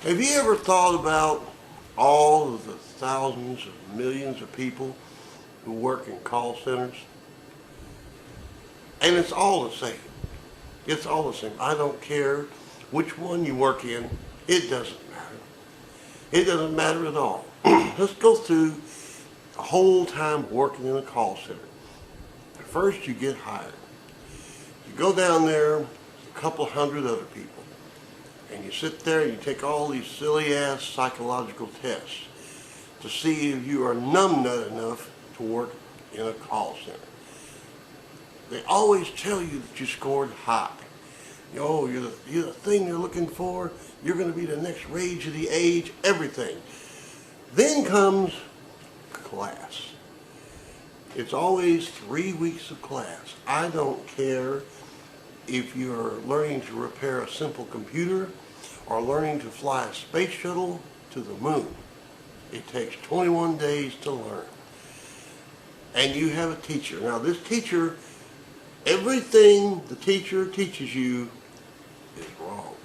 Have you ever thought about all of the thousands of millions of people who work in call centers? And it's all the same. It's all the same. I don't care which one you work in. It doesn't matter. It doesn't matter at all. Let's go through the whole time working in a call center. First, you get hired. You go down there, a couple hundred other people, and you sit there and you take all these silly ass psychological tests to see if you are numbnut enough to work in a call center. They always tell you that you scored high. Oh, you're the thing they're looking for. You're going to be the next rage of the age, everything. Then comes class. It's always 3 weeks of class. I don't care if you're learning to repair a simple computer or learning to fly a space shuttle to the moon. It takes 21 days to learn. And you have a teacher. Now this teacher, everything the teacher teaches you is wrong.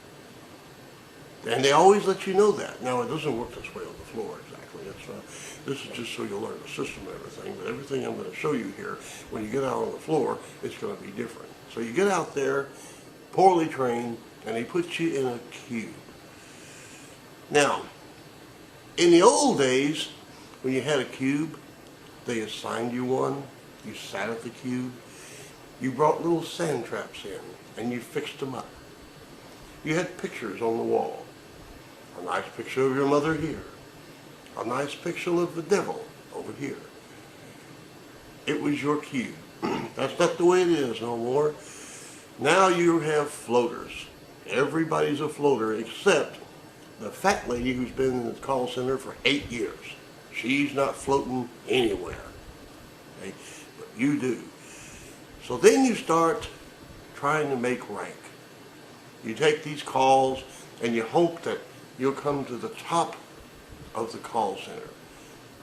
And they always let you know that. Now it doesn't work this way on the floor exactly. This is just so you'll learn the system and everything, but everything I'm going to show you here, when you get out on the floor, it's going to be different. So you get out there, poorly trained, and they put you in a cube. Now, in the old days, when you had a cube, they assigned you one, you sat at the cube, you brought little sand traps in, and you fixed them up. You had pictures on the wall. A nice picture of your mother here. A nice picture of the devil over here. It was your cube. That's not the way it is no more. Now you have floaters. Everybody's a floater except the fat lady who's been in the call center for 8 years. She's not floating anywhere. Okay? But you do. So then you start trying to make rank. You take these calls and you hope that you'll come to the top of the call center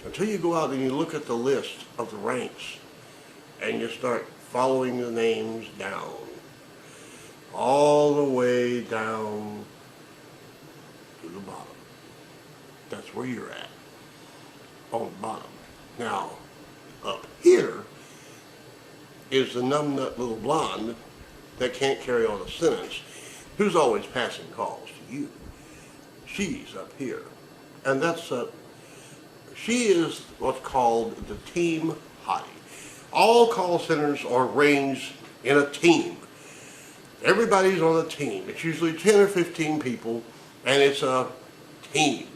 until you go out and you look at the list of the ranks and you start following the names down, all the way down to the bottom. That's where you're at, on the bottom. Now, up here is the numbnut little blonde that can't carry on a sentence, who's always passing calls to you. She's up here. And she is what's called the team hottie. All call centers are arranged in a team. Everybody's on a team. It's usually 10 or 15 people, and it's a team.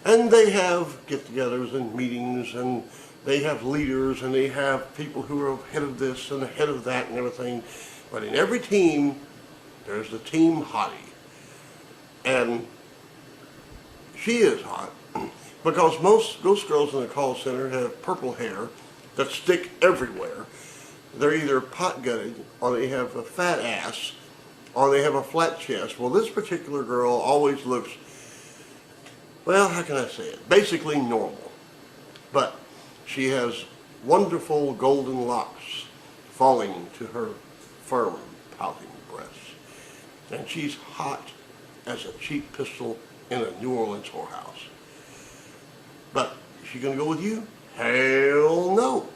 And they have get-togethers and meetings, and they have leaders, and they have people who are head of this and head of that and everything. But in every team, there's the team hottie. And she is hot because most girls in the call center have purple hair that stick everywhere. They're either pot-gutted, or they have a fat ass, or they have a flat chest. Well, this particular girl always looks, well, how can I say it? Basically normal. But she has wonderful golden locks falling to her firm, pouting breasts. And she's hot as a cheap pistol in a New Orleans whorehouse. But is she going to go with you? Hell no.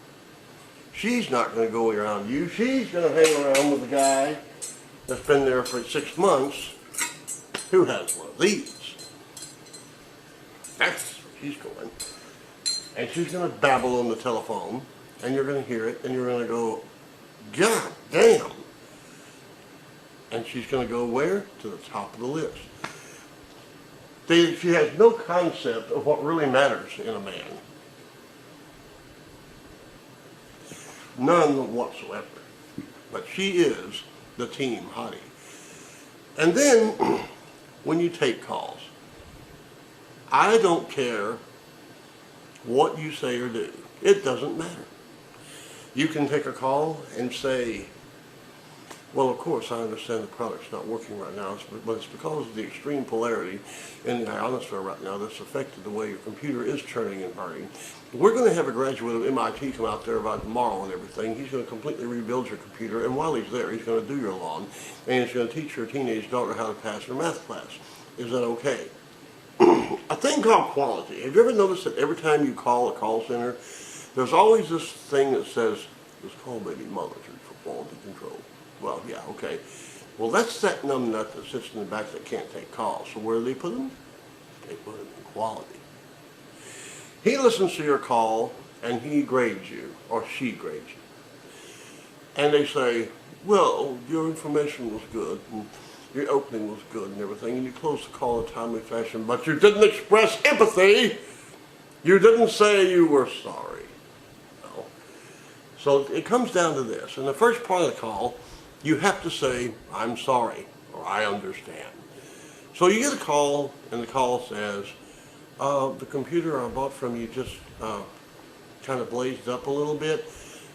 She's not going to go around you. She's going to hang around with a guy that's been there for 6 months who has one of these. That's where she's going. And she's going to babble on the telephone, and you're going to hear it, and you're going to go, God damn. And she's going to go where? To the top of the list. She has no concept of what really matters in a man. None whatsoever. But she is the team hottie. And then, when you take calls, I don't care what you say or do. It doesn't matter. You can take a call and say, well, of course, I understand the product's not working right now, but it's because of the extreme polarity in the ionosphere right now that's affected the way your computer is churning and burning. We're going to have a graduate of MIT come out there about tomorrow and everything. He's going to completely rebuild your computer, and while he's there, he's going to do your lawn, and he's going to teach your teenage daughter how to pass her math class. Is that okay? a thing called quality. Have you ever noticed that every time you call a call center, there's always this thing that says, this call may be monitored for quality control. Well, yeah, okay. Well, that's that numbnut that sits in the back that can't take calls. So where do they put him? They put him in quality. He listens to your call and he grades you, or she grades you. And they say, well, your information was good, and your opening was good and everything, and you closed the call in a timely fashion, but you didn't express empathy. You didn't say you were sorry. No. So it comes down to this. In the first part of the call, you have to say, I'm sorry, or I understand. So you get a call, and the call says, the computer I bought from you just kind of blazed up a little bit,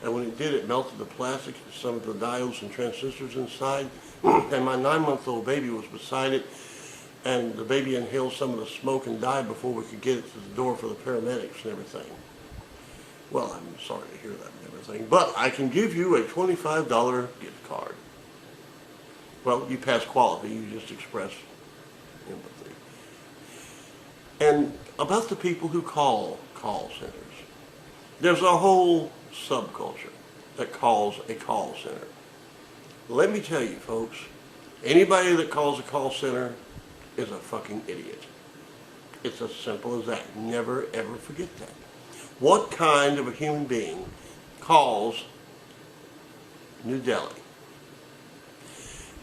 and when it did, it melted the plastics to some of the diodes and transistors inside, and my 9-month-old baby was beside it, and the baby inhaled some of the smoke and died before we could get it to the door for the paramedics and everything. Well, I'm sorry to hear that and everything, but I can give you a $25 gift card. Well, you pass quality, you just express empathy. And about the people who call centers, there's a whole subculture that calls a call center. Let me tell you, folks, anybody that calls a call center is a fucking idiot. It's as simple as that. Never, ever forget that. What kind of a human being calls New Delhi,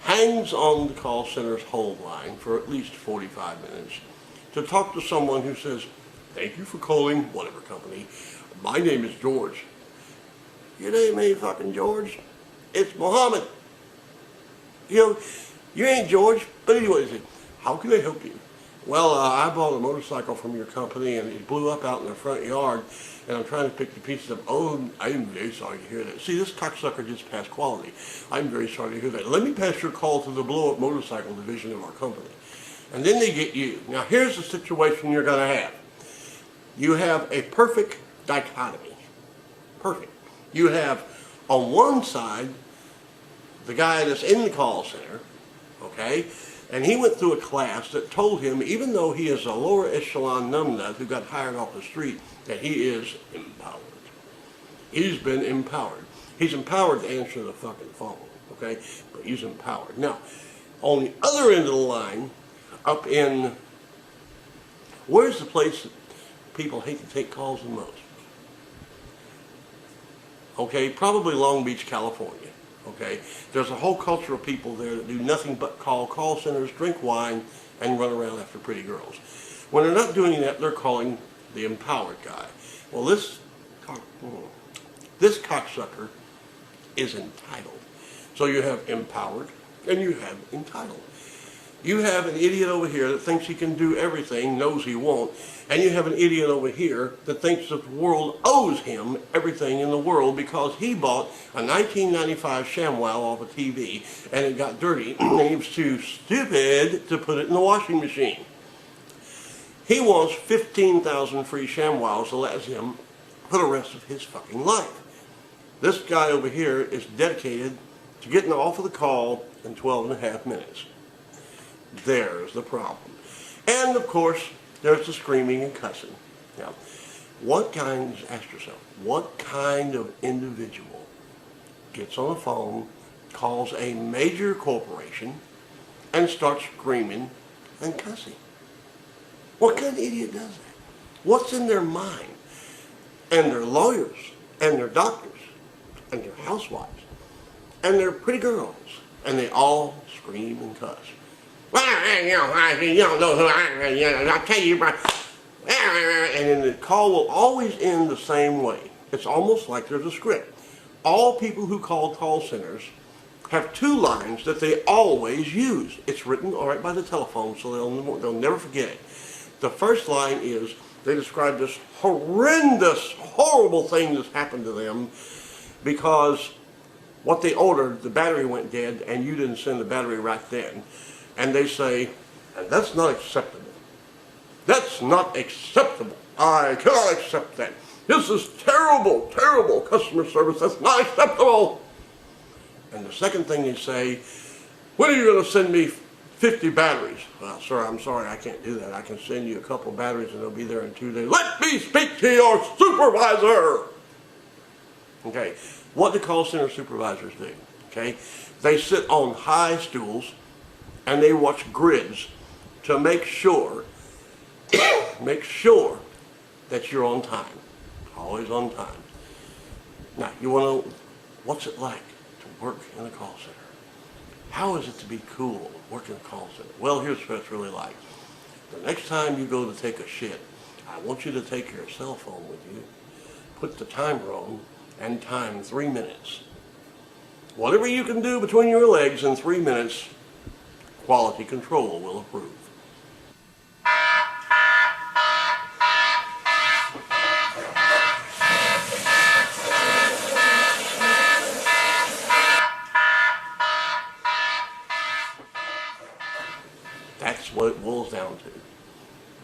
hangs on the call center's hold line for at least 45 minutes to talk to someone who says, thank you for calling whatever company. My name is George. Your name ain't fucking George. It's Mohammed. You know, you ain't George. But anyway, how can I help you? Well, I bought a motorcycle from your company and it blew up out in the front yard and I'm trying to pick the pieces up. Oh, I'm very sorry to hear that. See, this cocksucker just passed quality. I'm very sorry to hear that. Let me pass your call to the blow-up motorcycle division of our company. And then they get you. Now, here's the situation you're going to have. You have a perfect dichotomy. Perfect. You have, on one side, the guy that's in the call center, okay, and he went through a class that told him, even though he is a lower echelon numbnut who got hired off the street, that he is empowered. He's been empowered. He's empowered to answer the fucking phone, okay, but he's empowered. Now, on the other end of the line, up in, where's the place that people hate to take calls the most? Okay, probably Long Beach, California. Okay, there's a whole culture of people there that do nothing but call centers, drink wine, and run around after pretty girls. When they're not doing that, they're calling the empowered guy. Well, this cocksucker is entitled. So you have empowered and you have entitled. You have an idiot over here that thinks he can do everything, knows he won't, and you have an idiot over here that thinks that the world owes him everything in the world because he bought a 1995 ShamWow off a TV and it got dirty and he was too stupid to put it in the washing machine. He wants 15,000 free ShamWows to last him for the rest of his fucking life. This guy over here is dedicated to getting off of the call in 12.5 minutes. There's the problem. And of course, there's the screaming and cussing. Now, ask yourself, what kind of individual gets on the phone, calls a major corporation, and starts screaming and cussing? What kind of idiot does that? What's in their mind? And their lawyers, and their doctors, and their housewives, and their pretty girls, and they all scream and cuss. Well, you don't know who I am, I'll tell you, but... And then the call will always end the same way. It's almost like there's a script. All people who call centers have two lines that they always use. It's written all right by the telephone, so they'll never forget it. The first line is, they describe this horrendous, horrible thing that's happened to them because what they ordered, the battery went dead, and you didn't send the battery right then. And they say, and that's not acceptable. That's not acceptable. I cannot accept that. This is terrible, terrible customer service. That's not acceptable. And the second thing they say, when are you going to send me 50 batteries. Well, sir, I'm sorry, I can't do that. I can send you a couple batteries and they'll be there in 2 days. Let me speak to your supervisor. Okay, what do call center supervisors do? Okay, they sit on high stools and they watch grids to make sure that you're on time, always on time. Now, you want to know, what's it like to work in a call center? How is it to be cool working in a call center? Well, here's what it's really like. The next time you go to take a shit, I want you to take your cell phone with you, put the timer on, and time 3 minutes. Whatever you can do between your legs in 3 minutes, quality control will approve. That's what it boils down to.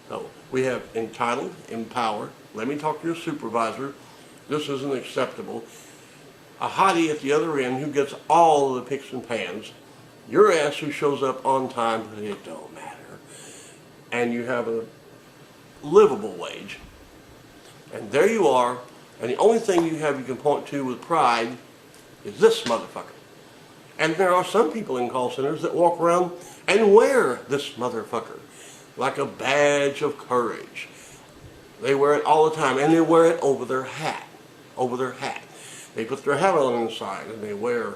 So we have entitled, empower. Let me talk to your supervisor. This isn't acceptable. A hottie at the other end who gets all of the picks and pans. Your ass who shows up on time, but it don't matter. And you have a livable wage. And there you are. And the only thing you can point to with pride is this motherfucker. And there are some people in call centers that walk around and wear this motherfucker like a badge of courage. They wear it all the time, and they wear it over their hat. Over their hat. They put their hat on inside, and they wear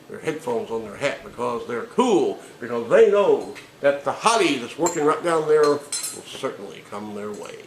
their headphones on their hat because they're cool, because they know that the hottie that's working right down there will certainly come their way.